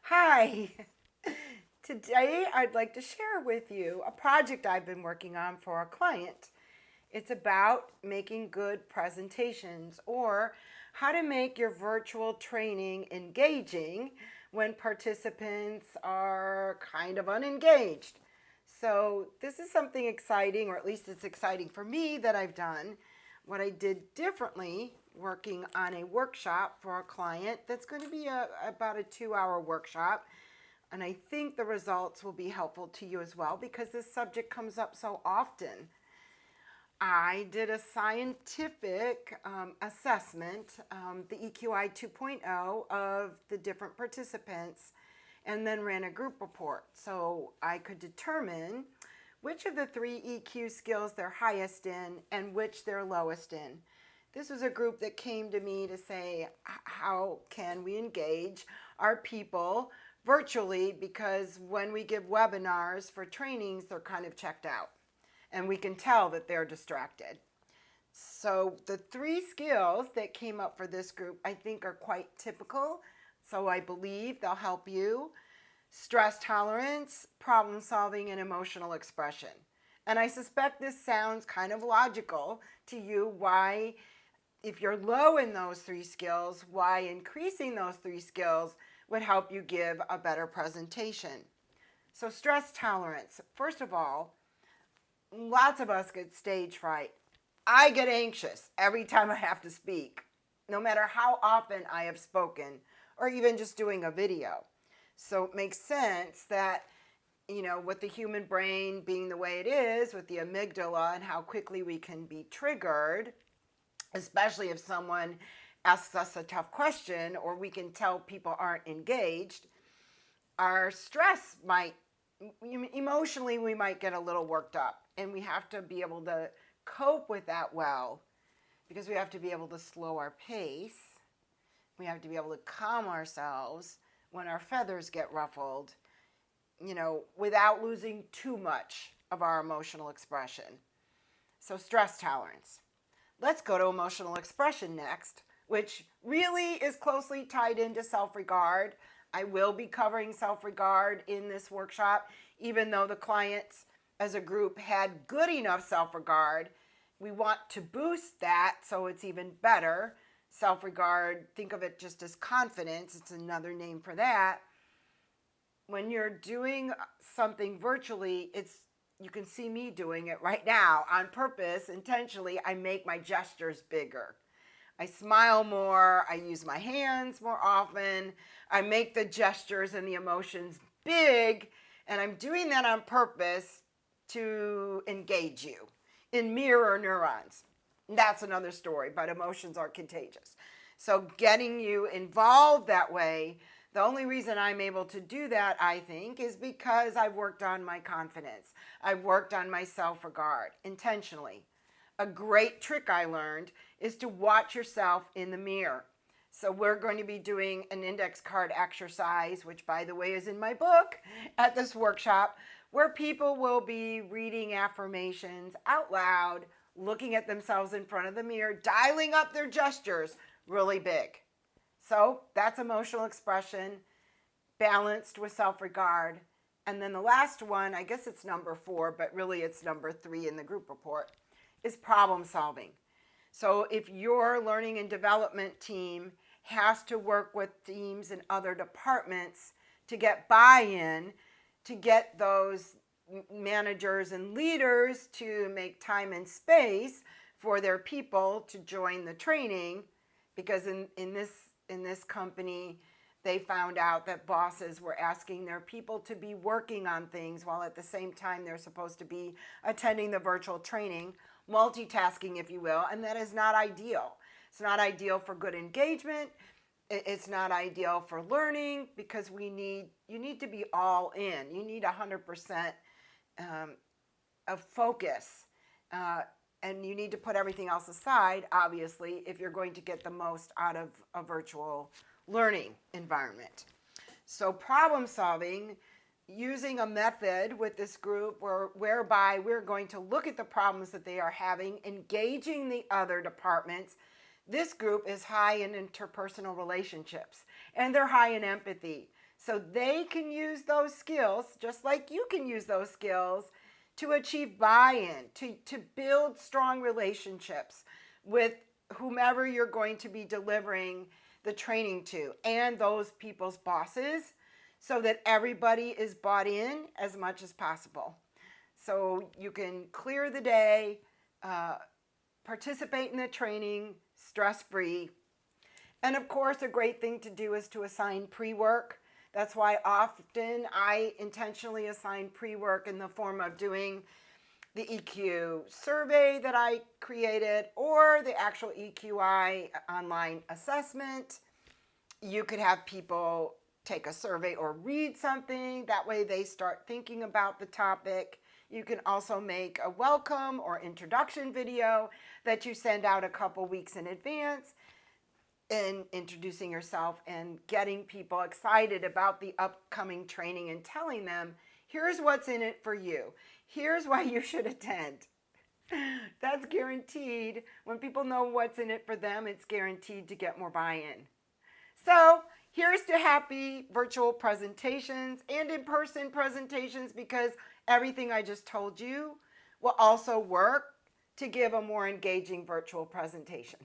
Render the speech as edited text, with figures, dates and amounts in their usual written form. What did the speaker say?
Hi. Today I'd like to share with you a project I've been working on for a client. It's about making good presentations or how to make your virtual training engaging when participants are kind of unengaged. So, this is something exciting, or at least it's exciting for me, that I've done. What I did differently working on a workshop for a client that's going to be about a 2 hour workshop. And I think the results will be helpful to you as well because this subject comes up so often. I did a scientific assessment, the EQI 2.0, of the different participants, and then ran a group report so I could determine which of the three EQ skills they're highest in and which they're lowest in. This was a group that came to me to say, how can we engage our people virtually? Because when we give webinars for trainings, they're kind of checked out and we can tell that they're distracted. So the three skills that came up for this group I think are quite typical. So I believe they'll help you. Stress tolerance, problem solving, and emotional expression. And I suspect this sounds kind of logical to you, why, if you're low in those three skills, why increasing those three skills would help you give a better presentation. So stress tolerance, first of all, lots of us get stage fright. I get anxious every time I have to speak, no matter how often I have spoken or even just doing a video. So it makes sense that, with the human brain being the way it is, with the amygdala and how quickly we can be triggered, especially if someone asks us a tough question or we can tell people aren't engaged, our stress might, emotionally, we might get a little worked up. And we have to be able to cope with that well because we have to be able to slow our pace. We have to be able to calm ourselves when our feathers get ruffled, without losing too much of our emotional expression. So, stress tolerance. Let's go to emotional expression next, which really is closely tied into self regard. I will be covering self regard in this workshop, even though the clients as a group had good enough self regard. We want to boost that so it's even better. Self regard, think of it just as confidence, it's another name for that. When you're doing something virtually, you can see me doing it right now on purpose, intentionally. I make my gestures bigger. I smile more, I use my hands more often, I make the gestures and the emotions big, and I'm doing that on purpose to engage you in mirror neurons. That's another story, but emotions are contagious. So getting you involved that way, the only reason I'm able to do that, I think, is because I've worked on my confidence. I've worked on my self-regard intentionally. A great trick I learned is to watch yourself in the mirror. So we're going to be doing an index card exercise, which by the way is in my book, at this workshop, where people will be reading affirmations out loud, looking at themselves in front of the mirror, dialing up their gestures really big. So that's emotional expression, balanced with self-regard. And then the last one, I guess it's number 4, but really it's number 3 in the group report, is problem solving. So if your learning and development team has to work with teams in other departments to get buy-in, to get those managers and leaders to make time and space for their people to join the training, because in this company they found out that bosses were asking their people to be working on things while at the same time they're supposed to be attending the virtual training, multitasking if you will, and that is not ideal. It's not ideal for good engagement. It's not ideal for learning because you need to be all in. You need 100% of focus, and you need to put everything else aside, obviously, if you're going to get the most out of a virtual learning environment. So problem solving, using a method with this group whereby we're going to look at the problems that they are having, engaging the other departments. This group is high in interpersonal relationships and they're high in empathy. so they can use those skills, just like you can use those skills, to achieve buy-in, to build strong relationships with whomever you're going to be delivering the training to and those people's bosses, so that everybody is bought in as much as possible. So you can clear the day, participate in the training stress-free. And of course, a great thing to do is to assign pre-work. That's why often I intentionally assign pre-work in the form of doing the EQ survey that I created or the actual EQI online assessment. You could have people take a survey or read something. That way they start thinking about the topic. You can also make a welcome or introduction video that you send out a couple weeks in advance, in introducing yourself and getting people excited about the upcoming training and telling them, here's what's in it for you. Here's why you should attend. That's guaranteed. When people know what's in it for them, it's guaranteed to get more buy-in. So here's to happy virtual presentations and in-person presentations, because everything I just told you will also work to give a more engaging virtual presentation.